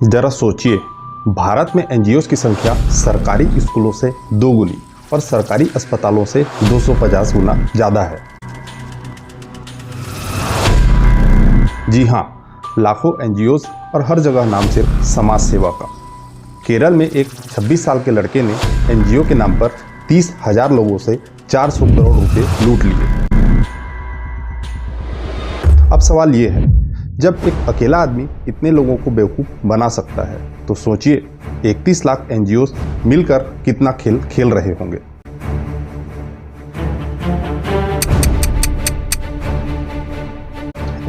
जरा सोचिए, भारत में एनजीओज की संख्या सरकारी स्कूलों से 2 गुनी और सरकारी अस्पतालों से 250 गुना ज़्यादा है। जी हाँ, लाखों एनजीओज और हर जगह नाम सिर्फ समाज सेवा का। केरल में एक 26 साल के लड़के ने एनजीओ के नाम पर 30,000 लोगों से 400 करोड़ रुपए लूट लिए। अब सवाल ये है, जब एक अकेला आदमी इतने लोगों को बेवकूफ़ बना सकता है, तो सोचिए 31 लाख एनजीओज मिलकर कितना खेल खेल रहे होंगे।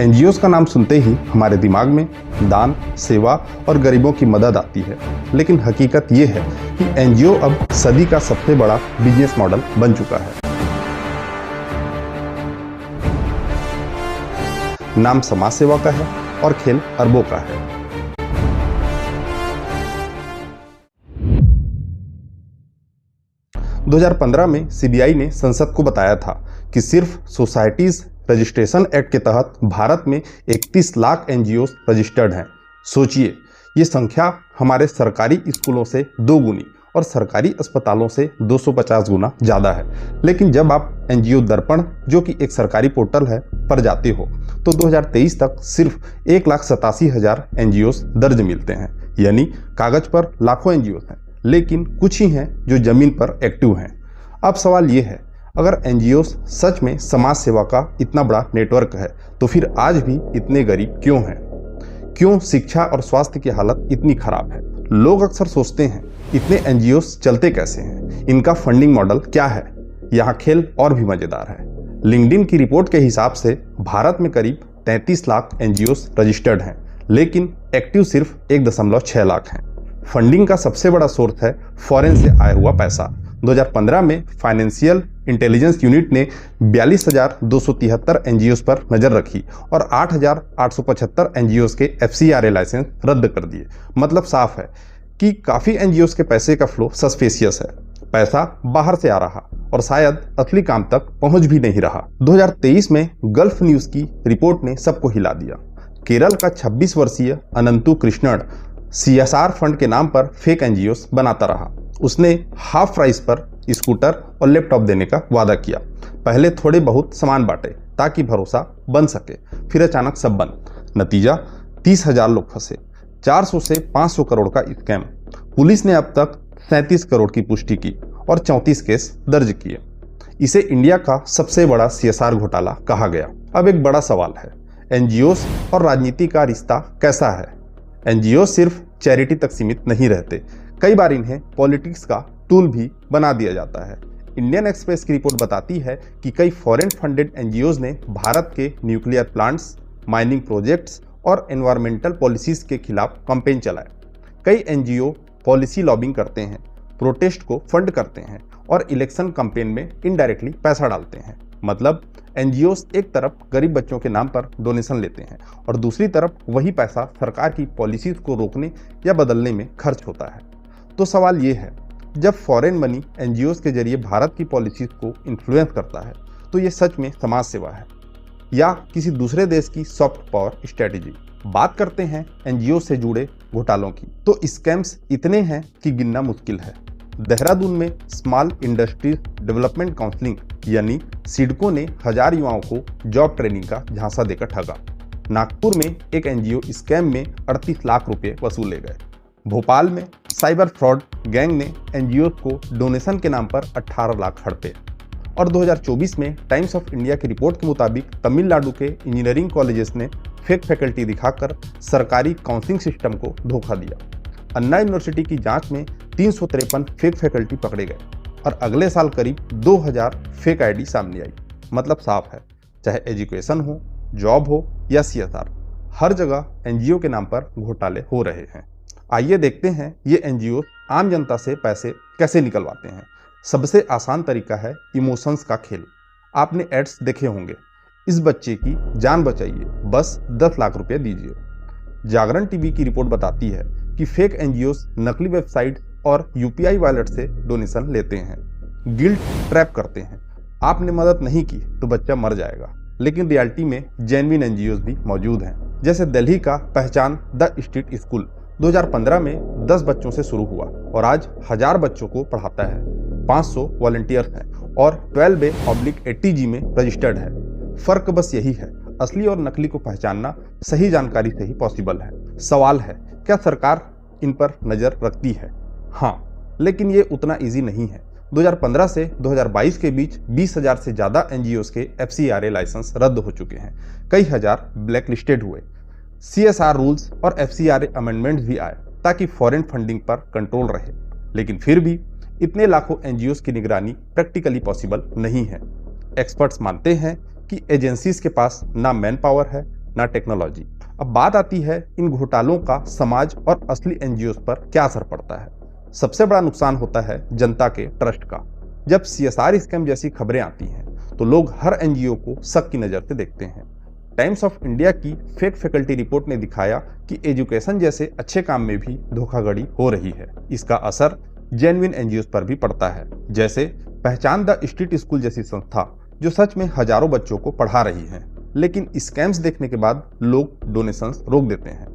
एनजीओज का नाम सुनते ही हमारे दिमाग में दान, सेवा और गरीबों की मदद आती है, लेकिन हकीकत ये है कि एनजीओ अब सदी का सबसे बड़ा बिजनेस मॉडल बन चुका है। नाम समाज सेवा का है और खेल अरबों का है। – 2015 में सीबीआई ने संसद को बताया था कि सिर्फ सोसाइटीज रजिस्ट्रेशन एक्ट के तहत भारत में 31 लाख एनजीओ रजिस्टर्ड हैं। सोचिए, ये संख्या हमारे सरकारी स्कूलों से 2 गुनी और सरकारी अस्पतालों से 250 गुना ज़्यादा है। लेकिन जब आप एनजीओ दर्पण, जो कि एक सरकारी पोर्टल है, पर जाते हो तो 2023 तक सिर्फ 1,87,000 एनजीओ दर्ज मिलते हैं। यानी कागज पर लाखों एनजीओ हैं, लेकिन कुछ ही हैं जो जमीन पर एक्टिव हैं। अब सवाल ये है, अगर एनजीओ सच में समाज सेवा का इतना बड़ा नेटवर्क है, तो फिर आज भी इतने गरीब क्यों हैं? क्यों शिक्षा और स्वास्थ्य की हालत इतनी खराब है? लोग अक्सर सोचते हैं, इतने एनजीओ चलते कैसे हैं? इनका फंडिंग मॉडल क्या है? यहाँ खेल और भी मजेदार है। लिंक्डइन की रिपोर्ट के हिसाब से भारत में करीब 33 लाख एनजीओ रजिस्टर्ड हैं, लेकिन एक्टिव सिर्फ 1.6 लाख हैं। फंडिंग का सबसे बड़ा सोर्स है फॉरेन से आया हुआ पैसा। 2015 में फाइनेंशियल इंटेलिजेंस यूनिट ने 42,273 एनजीओ पर नजर रखी और 8,875 एनजीओ के एफसीआरए लाइसेंस रद्द कर दिए। मतलब साफ है कि काफ़ी एनजीओ के पैसे का फ्लो सस्पेशियस है। पैसा बाहर से आ रहा और शायद असली काम तक पहुंच भी नहीं रहा। 2023 में गल्फ न्यूज़ की रिपोर्ट ने सबको हिला दिया। केरल का 26 वर्षीय अनंतु कृष्णन सीएसआर फंड के नाम पर फेक एनजीओ बनाता रहा। उसने हाफ प्राइस पर स्कूटर और लैपटॉप देने का वादा किया। पहले थोड़े बहुत सामान बांटे ताकि भरोसा बन सके, फिर अचानक सब बंद। नतीजा 30,000 लोग फंसे। 400 से 500 करोड़ का स्कैम। पुलिस ने अब तक 37 करोड़ की पुष्टि की और 34 केस दर्ज किए। इसे इंडिया का सबसे बड़ा सीएसआर घोटाला कहा गया। अब एक बड़ा सवाल है, एनजीओ और राजनीति का रिश्ता कैसा है? एनजीओ सिर्फ चैरिटी तक सीमित नहीं रहते, कई बार इन्हें पॉलिटिक्स का टूल भी बना दिया जाता है। इंडियन एक्सप्रेस की रिपोर्ट बताती है कि कई फॉरेन फंडेड एनजीओज ने भारत के न्यूक्लियर प्लांट्स, माइनिंग प्रोजेक्ट्स और एनवायरमेंटल पॉलिसीज के खिलाफ कैंपेन चलाए। कई एनजीओ पॉलिसी लॉबिंग करते हैं, प्रोटेस्ट को फंड करते हैं और इलेक्शन कैंपेन में इनडायरेक्टली पैसा डालते हैं। मतलब एनजीओज एक तरफ गरीब बच्चों के नाम पर डोनेशन लेते हैं और दूसरी तरफ वही पैसा सरकार की पॉलिसीज को रोकने या बदलने में खर्च होता है। तो सवाल ये है, जब फॉरेन मनी एनजीओज के जरिए भारत की पॉलिसीज को इन्फ्लुएंस करता है, तो ये सच में समाज सेवा है या किसी दूसरे देश की सॉफ्ट पावर स्ट्रेटेजी? बात करते हैं एनजीओ से जुड़े घोटालों की, तो स्कैम्स इतने हैं कि गिनना मुश्किल है। देहरादून में स्मॉल इंडस्ट्रीज डेवलपमेंट काउंसिलिंग यानी सिडको ने 1000 युवाओं को जॉब ट्रेनिंग का झांसा देकर ठगा। नागपुर में एक एनजीओ स्कैम में 38 लाख रुपए वसूले गए। भोपाल में साइबर फ्रॉड गैंग ने एनजीओ को डोनेशन के नाम पर 18 लाख हड़पे। और 2024 में टाइम्स ऑफ इंडिया की रिपोर्ट के मुताबिक तमिलनाडु के इंजीनियरिंग कॉलेजेस ने फेक फैकल्टी दिखाकर सरकारी काउंसलिंग सिस्टम को धोखा दिया। अन्ना यूनिवर्सिटी की जांच में 353 फेक फैकल्टी पकड़े गए और अगले साल करीब 2000 फेक आईडी सामने आई। मतलब साफ है, चाहे एजुकेशन हो, जॉब हो या सीएसआर, हर जगह एनजीओ के नाम पर घोटाले हो रहे हैं। आइए देखते हैं ये एनजीओ आम जनता से पैसे कैसे निकलवाते हैं। सबसे आसान तरीका है इमोशंस का खेल। आपने एड्स देखे होंगे, इस बच्चे की जान बचाइए, बस 10 लाख रुपए दीजिए। जागरण टीवी की रिपोर्ट बताती है कि फेक एनजीओ नकली वेबसाइट और यूपीआई वॉलेट से डोनेशन लेते हैं, गिल्ट ट्रैप करते हैं। आपने मदद नहीं की तो बच्चा मर जाएगा, लेकिन रियलिटी में जेन्युइन एनजीओ भी मौजूद हैं। जैसे दिल्ली का पहचान द स्ट्रीट स्कूल, 2015 में 10 बच्चों से शुरू हुआ और आज 1000 बच्चों को पढ़ाता है। 500 वॉलंटियर्स हैं और 12A/80G में रजिस्टर्ड है। फर्क बस यही है, असली और नकली को पहचानना सही जानकारी से ही पॉसिबल है। सवाल है, क्या सरकार इन पर नजर रखती है? हाँ, लेकिन ये उतना इजी नहीं है। 2015 से 2022 के बीच 20,000 से ज़्यादा NGOs के FCRA लाइसेंस रद्द हो चुके हैं। कई हजार ब्लैक लिस्टेड हुए। CSR रूल्स और FCRA अमेंडमेंट्स भी आए ताकि फॉरेन फंडिंग पर कंट्रोल रहे, लेकिन फिर भी इतने लाखों NGOs की निगरानी प्रैक्टिकली पॉसिबल नहीं है। एक्सपर्ट्स मानते हैं कि एजेंसीज के पास ना मैन पावर है ना टेक्नोलॉजी। अब बात आती है इन घोटालों का समाज और असली NGOs पर क्या असर पड़ता है। सबसे बड़ा नुकसान होता है जनता के ट्रस्ट का। जब CSR स्कैम जैसी खबरें आती हैं तो लोग हर NGO को शक की नज़र से देखते हैं। टाइम्स ऑफ इंडिया की फेक फैकल्टी रिपोर्ट ने दिखाया कि एजुकेशन जैसे अच्छे काम में भी धोखाधड़ी हो रही है। इसका असर जेन्युइन NGOs पर भी पड़ता है, जैसे पहचान द स्ट्रीट स्कूल जैसी संस्था जो सच में हजारों बच्चों को पढ़ा रही है, लेकिन स्कैम्स देखने के बाद लोग डोनेशंस रोक देते हैं।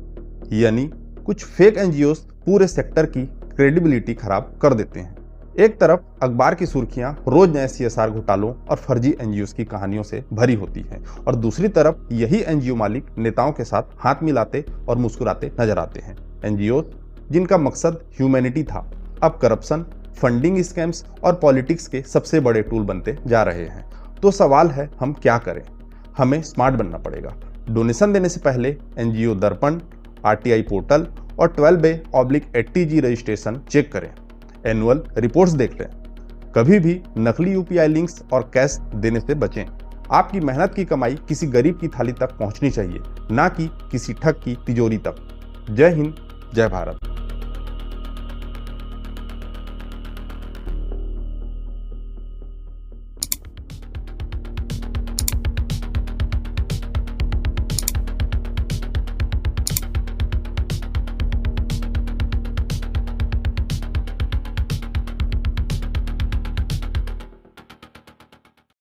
यानी कुछ फेक NGOs पूरे सेक्टर की क्रेडिबिलिटी खराब कर देते हैं। एक तरफ अखबार की सुर्खियां रोज नए CSR घोटालों और फर्जी NGOs की कहानियों से भरी होती हैं, और दूसरी तरफ यही NGO मालिक नेताओं के साथ हाथ मिलाते और मुस्कुराते नजर आते हैं। NGOs जिनका मकसद ह्यूमैनिटी था, अब करप्शन, फंडिंग स्कैम्स और पॉलिटिक्स के सबसे बड़े टूल बनते जा रहे हैं। तो सवाल है, हम क्या करें? हमें स्मार्ट बनना पड़ेगा। डोनेशन देने से पहले NGO दर्पण, RTI पोर्टल और 12A/80G रजिस्ट्रेशन चेक करें। एनुअल रिपोर्ट्स देख लें। कभी भी नकली UPI लिंक्स और कैश देने से बचें। आपकी मेहनत की कमाई किसी गरीब की थाली तक पहुंचनी चाहिए, ना कि किसी ठग की तिजोरी तक। जय हिंद, जय भारत।